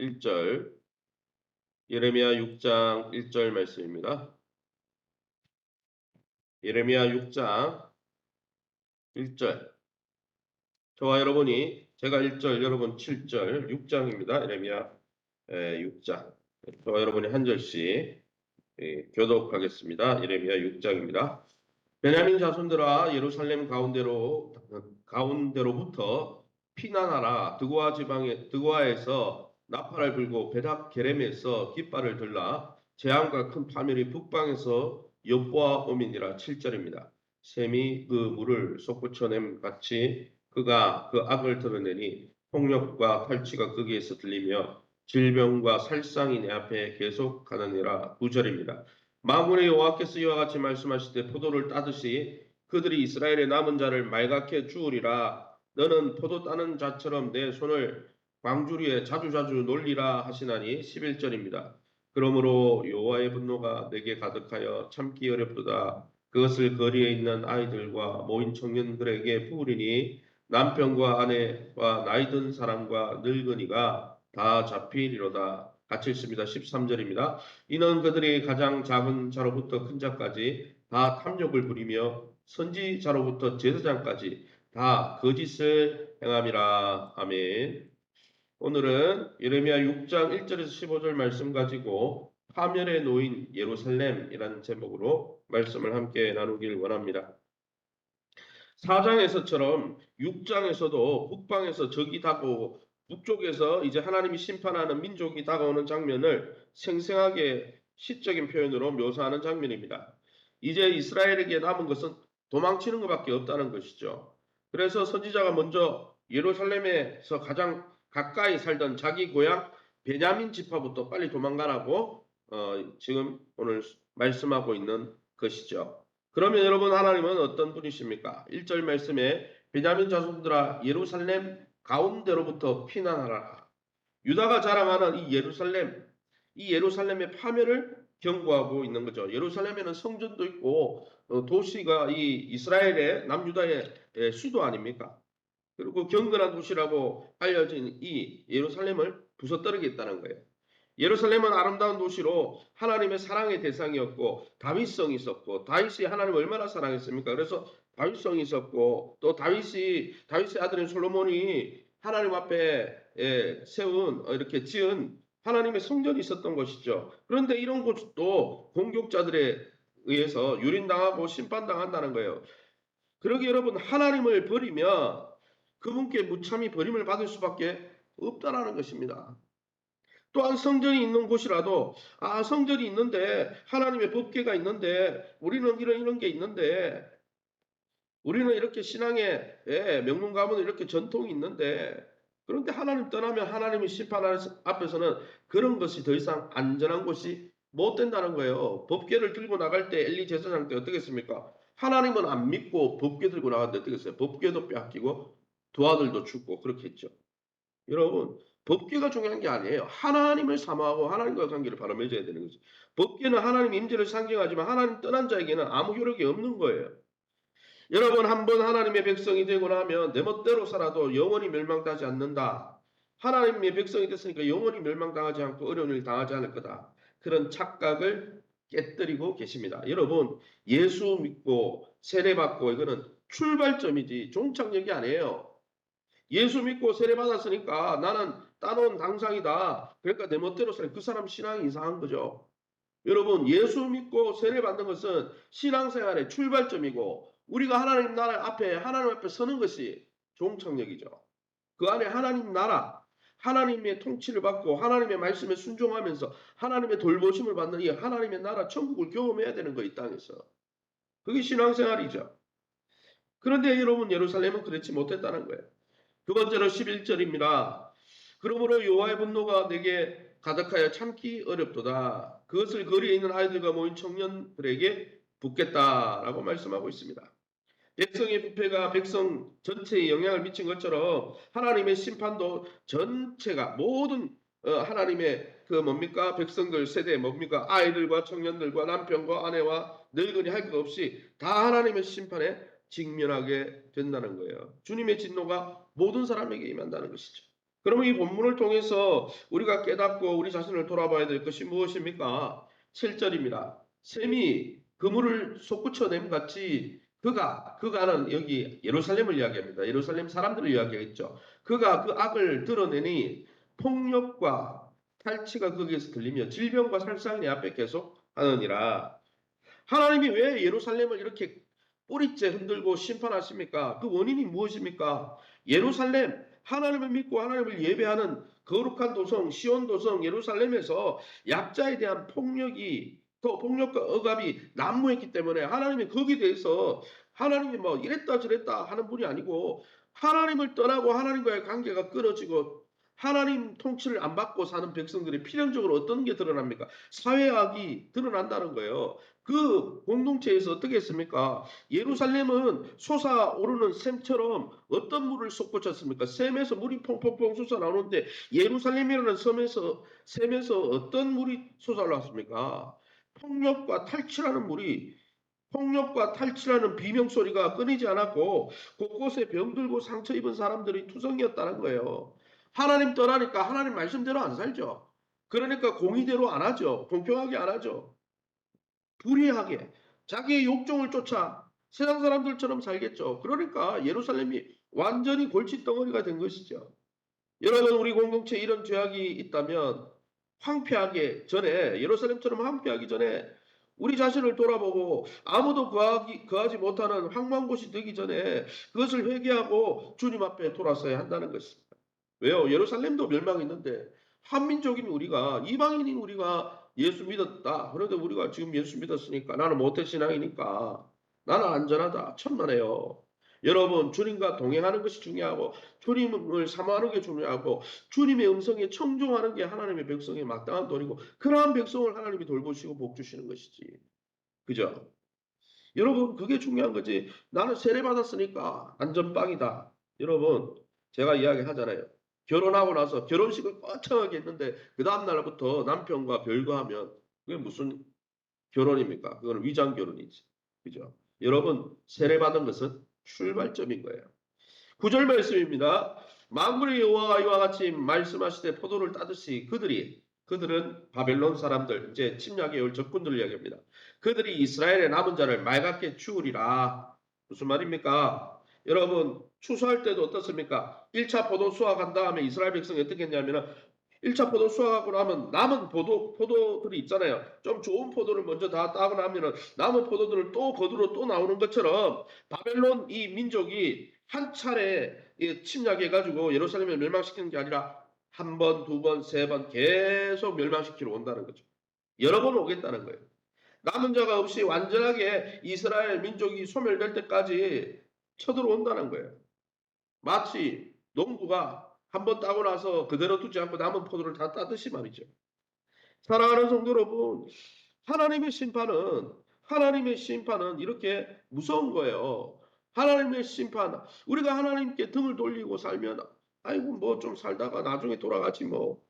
1절, 예레미야 6장 1절 말씀입니다. 예레미야 6장 1절. 저와 여러분이 제가 1절, 여러분 7절, 6장입니다. 예레미야 6장. 저와 여러분이 한 절씩 교독하겠습니다. 예레미야 6장입니다. 베냐민 자손들아 예루살렘 가운데로부터 피난하라. 드고아에서 나팔을 불고 베닥 게렘에서 깃발을 들라. 재앙과 큰 파멸이 북방에서 엿보아 오미니라. 7절입니다. 샘이 그 물을 솟구쳐냄 같이 그가 그 악을 드러내니 폭력과 탈취가 거기에서 들리며 질병과 살상이 내 앞에 계속 가느니라. 9절입니다. 만군의 여호와께서 이와 같이 말씀하시되 포도를 따듯이 그들이 이스라엘의 남은 자를 말갛게 주우리라. 너는 포도 따는 자처럼 내 손을 광주리에 자주자주 놀리라 하시나니. 11절입니다. 그러므로 여호와의 분노가 내게 가득하여 참기 어렵도다. 그것을 거리에 있는 아이들과 모인 청년들에게 부으리니 남편과 아내와 나이든 사람과 늙은이가 다 잡히리로다. 같이 읽습니다. 13절입니다. 이는 그들이 가장 작은 자로부터 큰 자까지 다 탐욕을 부리며 선지자로부터 제사장까지 다 거짓을 행함이라. 아멘. 오늘은 예레미야 6장 1절에서 15절 말씀 가지고 파멸에 놓인 예루살렘이라는 제목으로 말씀을 함께 나누길 원합니다. 4장에서처럼 6장에서도 북방에서 적이 다가오고 북쪽에서 이제 하나님이 심판하는 민족이 다가오는 장면을 생생하게 시적인 표현으로 묘사하는 장면입니다. 이제 이스라엘에게 남은 것은 도망치는 것밖에 없다는 것이죠. 그래서 선지자가 먼저 예루살렘에서 가장 가까이 살던 자기 고향 베냐민 지파부터 빨리 도망가라고 지금 오늘 말씀하고 있는 것이죠. 그러면 여러분, 하나님은 어떤 분이십니까? 1절 말씀에 베냐민 자손들아 예루살렘 가운데로부터 피난하라. 유다가 자랑하는 이 예루살렘의 파멸을 경고하고 있는 거죠. 예루살렘에는 성전도 있고 도시가 이 이스라엘의 남유다의 수도 아닙니까? 그리고 경건한 도시라고 알려진 이 예루살렘을 부서뜨리겠다는 거예요. 예루살렘은 아름다운 도시로 하나님의 사랑의 대상이었고 다윗성이 있었고, 다윗이 하나님을 얼마나 사랑했습니까? 그래서 다윗성이 있었고, 또 다윗의 아들인 솔로몬이 하나님 앞에 세운 이렇게 지은 하나님의 성전이 있었던 것이죠. 그런데 이런 곳도 공격자들에 의해서 유린당하고 심판당한다는 거예요. 그러기 여러분, 하나님을 버리면 그분께 무참히 버림을 받을 수밖에 없다라는 것입니다. 또한 성전이 있는 곳이라도 성전이 있는데 하나님의 법궤가 있는데 우리는 이런 게 있는데 우리는 이렇게 신앙의 명문 가문은 이렇게 전통이 있는데, 그런데 하나님 떠나면 하나님의 심판 앞에서는 그런 것이 더 이상 안전한 곳이 못 된다는 거예요. 법궤를 들고 나갈 때 엘리 제사장 때 어떻게 했습니까? 하나님은 안 믿고 법궤 들고 나갔는데 어떻게 했어요? 법궤도 빼앗기고 두 아들도 죽고 그렇게 했죠. 여러분, 법궤가 중요한 게 아니에요. 하나님을 사모하고 하나님과 관계를 바로 맺어야 되는 거죠. 법궤는 하나님의 임재를 상징하지만 하나님 떠난 자에게는 아무 효력이 없는 거예요. 여러분, 한번 하나님의 백성이 되고 나면 내 멋대로 살아도 영원히 멸망당하지 않는다. 하나님의 백성이 됐으니까 영원히 멸망당하지 않고 어려운 일 당하지 않을 거다. 그런 착각을 깨뜨리고 계십니다. 여러분, 예수 믿고 세례받고 이거는 출발점이지 종착역이 아니에요. 예수 믿고 세례받았으니까 나는 따놓은 당상이다. 그러니까 내 멋대로 살아. 그 사람 신앙이 이상한 거죠. 여러분, 예수 믿고 세례받는 것은 신앙생활의 출발점이고 우리가 하나님 나라 앞에 하나님 앞에 서는 것이 종착역이죠. 그 안에 하나님 나라, 하나님의 통치를 받고 하나님의 말씀에 순종하면서 하나님의 돌보심을 받는 이 하나님의 나라 천국을 경험해야 되는 거, 이 땅에서. 그게 신앙생활이죠. 그런데 여러분, 예루살렘은 그렇지 못했다는 거예요. 두 번째로 11절입니다. 그러므로 여호와의 분노가 내게 가득하여 참기 어렵도다. 그것을 거리에 있는 아이들과 모인 청년들에게 붓겠다라고 말씀하고 있습니다. 백성의 부패가 백성 전체에 영향을 미친 것처럼 하나님의 심판도 전체가 모든 하나님의 그 뭡니까? 백성들 세대 뭡니까? 아이들과 청년들과 남편과 아내와 늙은이 할 것 없이 다 하나님의 심판에 직면하게 된다는 거예요. 주님의 진노가 모든 사람에게 임한다는 것이죠. 그러면 이 본문을 통해서 우리가 깨닫고 우리 자신을 돌아봐야 될 것이 무엇입니까? 7절입니다. 샘이 그물을 솟구쳐냄 같이 그가는 여기 예루살렘을 이야기합니다. 예루살렘 사람들을 이야기했죠. 그가 그 악을 드러내니 폭력과 탈취가 거기에서 들리며 질병과 살상이 내 앞에 계속 하느니라. 하나님이 왜 예루살렘을 이렇게 뿌리째 흔들고 심판하십니까? 그 원인이 무엇입니까? 예루살렘, 하나님을 믿고 하나님을 예배하는 거룩한 도성, 시온 도성, 예루살렘에서 약자에 대한 폭력과 억압이 난무했기 때문에 하나님이 거기에 대해서 하나님이 뭐 이랬다 저랬다 하는 분이 아니고 하나님을 떠나고 하나님과의 관계가 끊어지고 하나님 통치를 안 받고 사는 백성들이 필연적으로 어떤 게 드러납니까? 사회악이 드러난다는 거예요. 그 공동체에서 어떻게 했습니까? 예루살렘은 솟아오르는 샘처럼 어떤 물을 솟구쳤습니까? 샘에서 물이 퐁퐁퐁 솟아나오는데 예루살렘이라는 샘에서 어떤 물이 솟아올랐습니까? 폭력과 탈취라는 비명소리가 끊이지 않았고 곳곳에 병들고 상처 입은 사람들이 투성이었다는 거예요. 하나님 떠나니까 하나님 말씀대로 안 살죠. 그러니까 공의대로 안 하죠. 공평하게 안 하죠. 불의하게 자기의 욕정을 쫓아 세상 사람들처럼 살겠죠. 그러니까 예루살렘이 완전히 골칫덩어리가 된 것이죠. 여러분 우리 공동체에 이런 죄악이 있다면 황폐하기 전에 예루살렘처럼 황폐하기 전에 우리 자신을 돌아보고 아무도 거하지 못하는 황망한 곳이 되기 전에 그것을 회개하고 주님 앞에 돌아서야 한다는 것입니다. 왜요? 예루살렘도 멸망했는데 한민족인 우리가 이방인인 우리가 예수 믿었다. 그런데 우리가 지금 예수 믿었으니까 나는 모태신앙이니까 나는 안전하다. 천만에요. 여러분 주님과 동행하는 것이 중요하고 주님을 사모하는 게 중요하고 주님의 음성에 청종하는 게 하나님의 백성의 마땅한 도리고 그러한 백성을 하나님이 돌보시고 복 주시는 것이지. 그죠? 여러분 그게 중요한 거지. 나는 세례 받았으니까 안전빵이다. 여러분 제가 이야기하잖아요. 결혼하고 나서 결혼식을 거창하게 했는데 그 다음 날부터 남편과 별거하면 그게 무슨 결혼입니까? 그거는 위장 결혼이지. 그죠? 여러분 세례 받은 것은 출발점인 거예요. 9절 말씀입니다. 만군의 여호와가 이와 같이 말씀하시되 포도를 따듯이 그들은 바벨론 사람들 이제 침략의 올 적군들을 이야기합니다. 그들이 이스라엘의 남은 자를 말같게 추우리라. 무슨 말입니까? 여러분 추수할 때도 어떻습니까? 1차 포도 수확한 다음에 이스라엘 백성이 어떻게 했냐면 1차 포도 수확하고 나면 남은 포도들이 있잖아요. 좀 좋은 포도를 먼저 다 따고 나면은 남은 포도들을 또 거두러 또 나오는 것처럼 바벨론 이 민족이 한 차례 침략해가지고 예루살렘을 멸망시키는 게 아니라 한 번, 두 번, 세 번 계속 멸망시키러 온다는 거죠. 여러 번 오겠다는 거예요. 남은 자가 없이 완전하게 이스라엘 민족이 소멸될 때까지 쳐들어온다는 거예요. 마치 농부가 한 번 따고 나서 그대로 두지 않고 남은 포도를 다 따듯이 말이죠. 사랑하는 성도 여러분, 하나님의 심판은 이렇게 무서운 거예요. 하나님의 심판, 우리가 하나님께 등을 돌리고 살면, 아이고, 뭐 좀 살다가 나중에 돌아가지 뭐.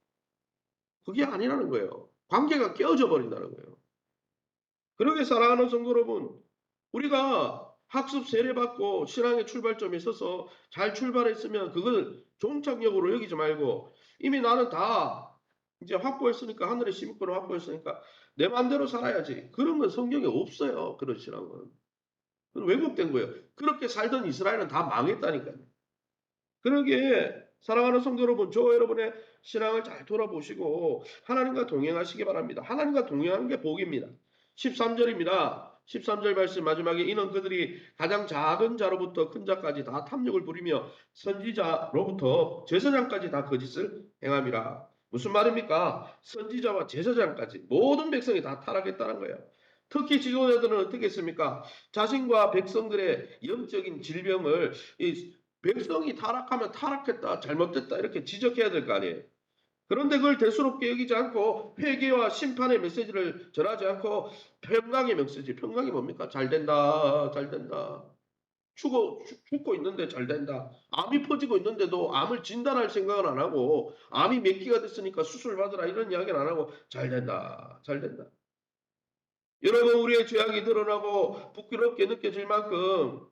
그게 아니라는 거예요. 관계가 깨어져 버린다는 거예요. 그러게 사랑하는 성도 여러분, 우리가 학습 세례받고 신앙의 출발점에 있어서 잘 출발했으면 그걸 종착역으로 여기지 말고 이미 나는 다 이제 확보했으니까 하늘의 시민권을 확보했으니까 내 마음대로 살아야지. 그런 건 성경에 없어요. 그런 신앙은. 그건 왜곡된 거예요. 그렇게 살던 이스라엘은 다 망했다니까요. 그러기에 사랑하는 성도 여러분, 저 여러분의 신앙을 잘 돌아보시고 하나님과 동행하시기 바랍니다. 하나님과 동행하는 게 복입니다. 13절입니다. 13절 말씀 마지막에 이는 그들이 가장 작은 자로부터 큰 자까지 다 탐욕을 부리며 선지자로부터 제사장까지 다 거짓을 행함이라. 무슨 말입니까? 선지자와 제사장까지 모든 백성이 다 타락했다는 거예요. 특히 지도자들은 어떻게 했습니까? 자신과 백성들의 영적인 질병을 백성이 타락하면 타락했다, 잘못됐다 이렇게 지적해야 될 거 아니에요. 그런데 그걸 대수롭게 여기지 않고 회개와 심판의 메시지를 전하지 않고 평강의 메시지, 평강이 뭡니까? 잘 된다, 잘 된다. 죽고 있는데 잘 된다. 암이 퍼지고 있는데도 암을 진단할 생각은 안 하고 암이 몇 기가 됐으니까 수술 받으라 이런 이야기는 안 하고 잘 된다, 잘 된다. 여러분 우리의 죄악이 드러나고 부끄럽게 느껴질 만큼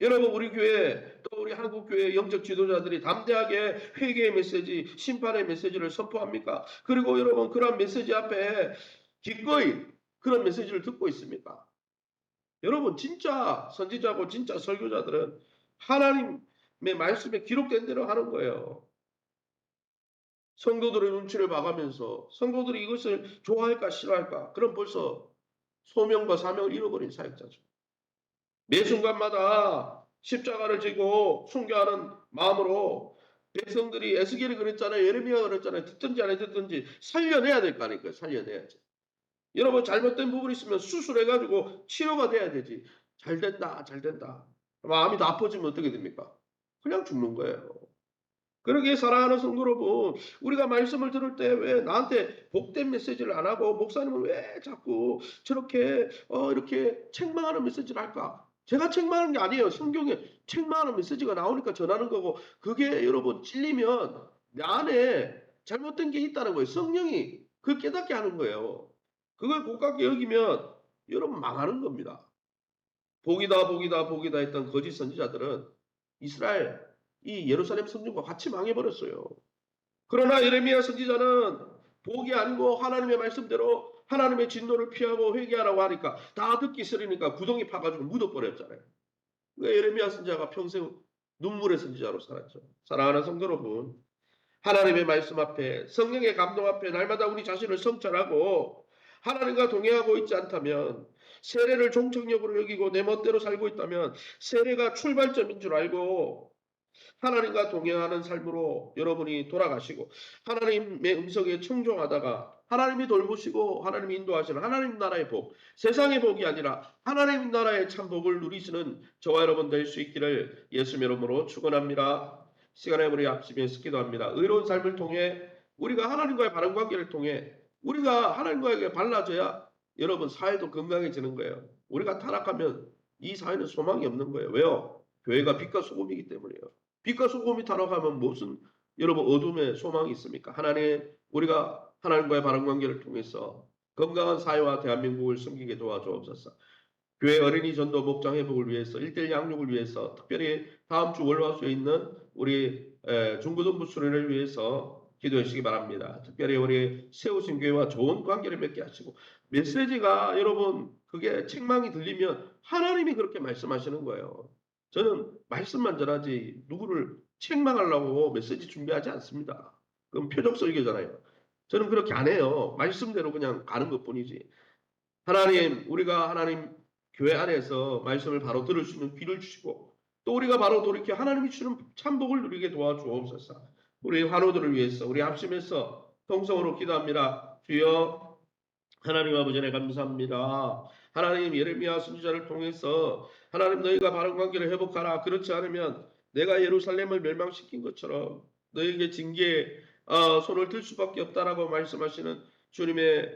여러분 우리 교회 또 우리 한국 교회 영적 지도자들이 담대하게 회개의 메시지, 심판의 메시지를 선포합니까? 그리고 여러분 그런 메시지 앞에 기꺼이 그런 메시지를 듣고 있습니까? 여러분 진짜 선지자고 진짜 설교자들은 하나님의 말씀에 기록된 대로 하는 거예요. 성도들의 눈치를 봐가면서 성도들이 이것을 좋아할까 싫어할까? 그럼 벌써 소명과 사명을 잃어버린 사역자죠. 매 순간마다 십자가를 지고 순교하는 마음으로 백성들이 에스겔이 그랬잖아요. 예레미야가 그랬잖아요. 듣든지 안 듣든지 살려내야 될 거 아닙니까? 살려내야지. 여러분 잘못된 부분이 있으면 수술해가지고 치료가 돼야 되지. 잘 된다, 잘 된다. 마음이 나빠지면 어떻게 됩니까? 그냥 죽는 거예요. 그러기에 사랑하는 성도 여러분, 우리가 말씀을 들을 때 왜 나한테 복된 메시지를 안 하고 목사님은 왜 자꾸 저렇게 이렇게 책망하는 메시지를 할까? 제가 책망하는 게 아니에요. 성경에 책망하는 메시지가 나오니까 전하는 거고 그게 여러분 찔리면 내 안에 잘못된 게 있다는 거예요. 성령이 그걸 깨닫게 하는 거예요. 그걸 고깝게 여기면 여러분 망하는 겁니다. 복이다 복이다 복이다 했던 거짓 선지자들은 이스라엘 이 예루살렘 성전과 같이 망해버렸어요. 그러나 예레미야 선지자는 복이 아니고 하나님의 말씀대로 하나님의 진노를 피하고 회개하라고 하니까 다 듣기 싫으니까 구덩이 파가지고 묻어버렸잖아요. 그러니까 예레미야 선지자가 평생 눈물의 선지자로 살았죠. 사랑하는 성도 여러분, 하나님의 말씀 앞에 성령의 감동 앞에 날마다 우리 자신을 성찰하고 하나님과 동행하고 있지 않다면 세례를 종착역으로 여기고 내 멋대로 살고 있다면 세례가 출발점인 줄 알고 하나님과 동행하는 삶으로 여러분이 돌아가시고 하나님의 음성에 청종하다가 하나님이 돌보시고 하나님이 인도하시는 하나님 나라의 복, 세상의 복이 아니라 하나님 나라의 참 복을 누리시는 저와 여러분 될 수 있기를 예수 이름으로 축원합니다. 시간에 우리 합심해서 기도합니다. 의로운 삶을 통해 우리가 하나님과의 바른 관계를 통해 우리가 하나님과에게 발라져야 여러분 사회도 건강해지는 거예요. 우리가 타락하면 이 사회는 소망이 없는 거예요. 왜요? 교회가 빛과 소금이기 때문이에요. 빛과 소금이 타락하면 무슨 여러분 어둠의 소망이 있습니까? 우리가 하나님과의 바른 관계를 통해서 건강한 사회와 대한민국을 섬기게 도와주옵소서. 교회 어린이 전도 목장 회복을 위해서 1:1 양육을 위해서 특별히 다음 주 월화수에 있는 우리 중고등부 수련을 위해서 기도해 주시기 바랍니다. 특별히 우리 세우신 교회와 좋은 관계를 맺게 하시고 메시지가 여러분 그게 책망이 들리면 하나님이 그렇게 말씀하시는 거예요. 저는 말씀만 전하지 누구를 책망하려고 메시지 준비하지 않습니다. 그럼 표적 설교잖아요. 저는 그렇게 안 해요. 말씀대로 그냥 가는 것뿐이지. 하나님, 우리가 하나님 교회 안에서 말씀을 바로 들을 수 있는 귀를 주시고 또 우리가 바로 돌이켜 하나님이 주는 참복을 누리게 도와주옵소서. 우리 환우들을 위해서 우리 합심해서 통성으로 기도합니다. 주여 하나님 아버지 네 감사합니다. 하나님 예레미야 선지자를 통해서 하나님 너희가 바른 관계를 회복하라. 그렇지 않으면 내가 예루살렘을 멸망시킨 것처럼 너희에게 징계에 손을 들 수밖에 없다라고 말씀하시는 주님의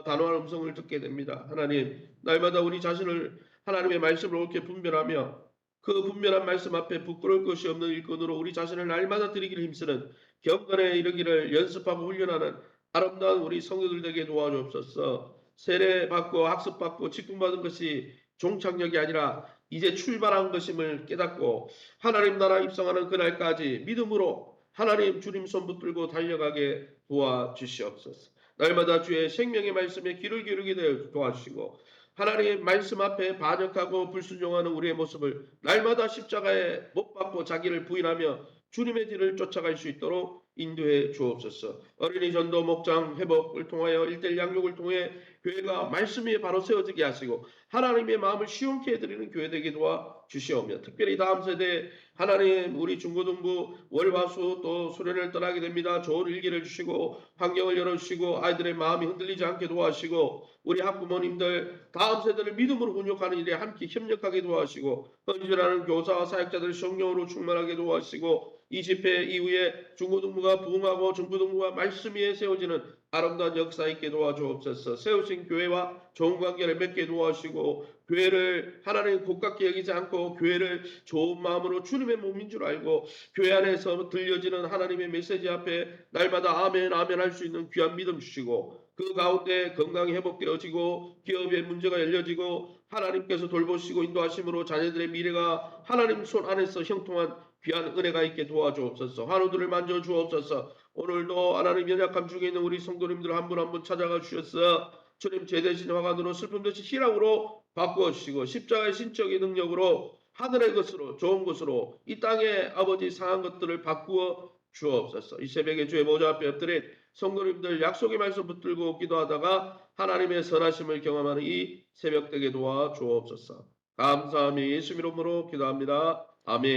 단호한 음성을 듣게 됩니다. 하나님 날마다 우리 자신을 하나님의 말씀을 옳게 분별하며 그 분별한 말씀 앞에 부끄러울 것이 없는 일꾼으로 우리 자신을 날마다 드리기를 힘쓰는 경건에 이르기를 연습하고 훈련하는 아름다운 우리 성도들 되게 도와주옵소서. 세례받고 학습받고 직분받은 것이 종착역이 아니라 이제 출발한 것임을 깨닫고 하나님 나라 입성하는 그날까지 믿음으로 하나님 주님 손 붙들고 달려가게 도와주시옵소서. 날마다 주의 생명의 말씀에 귀를 기울이게 되어 도와주시고 하나님의 말씀 앞에 반역하고 불순종하는 우리의 모습을 날마다 십자가에 못 박고 자기를 부인하며 주님의 뒤를 쫓아갈 수 있도록 인도해 주옵소서. 어린이 전도 목장 회복을 통하여 1:1 양육을 통해 교회가 말씀 위에 바로 세워지게 하시고 하나님의 마음을 시원케 해드리는 교회 되게 도와 주시오며 특별히 다음 세대 하나님 우리 중고등부 월화수 또 수련을 떠나게 됩니다. 좋은 일기를 주시고 환경을 열어주시고 아이들의 마음이 흔들리지 않게 도와주시고 우리 학부모님들 다음 세대를 믿음으로 훈육하는 일에 함께 협력하게 도와주시고 헌신하는 교사와 사역자들 성령으로 충만하게 도와주시고 이 집회 이후에 중고등부가 부흥하고 중고등부가 말씀 위에 세워지는 아름다운 역사 있게 도와주옵소서. 세우신 교회와 좋은 관계를 맺게 도와주시고 교회를 하나님 고깝게 여기지 않고 교회를 좋은 마음으로 주님의 몸인 줄 알고 교회 안에서 들려지는 하나님의 메시지 앞에 날마다 아멘 아멘 할 수 있는 귀한 믿음 주시고 그 가운데 건강이 회복되어지고 기업의 문제가 열려지고 하나님께서 돌보시고 인도하심으로 자녀들의 미래가 하나님 손 안에서 형통한 귀한 은혜가 있게 도와주옵소서. 환우들을 만져 주옵소서. 오늘도 하나님 연약함 중에 있는 우리 성도님들 한 분 한 분 찾아가 주셔서 주님 제대신 화관으로 슬픔 대신 희락으로 바꾸어 주시고 십자가의 신적인 능력으로 하늘의 것으로 좋은 것으로 이 땅의 아버지 상한 것들을 바꾸어 주옵소서. 이 새벽에 주의 보좌 앞에 엎드린 성도님들 약속의 말씀 붙들고 기도하다가 하나님의 선하심을 경험하는 이 새벽 되게 도와 주옵소서. 감사함이 예수 이름으로 기도합니다. 아멘.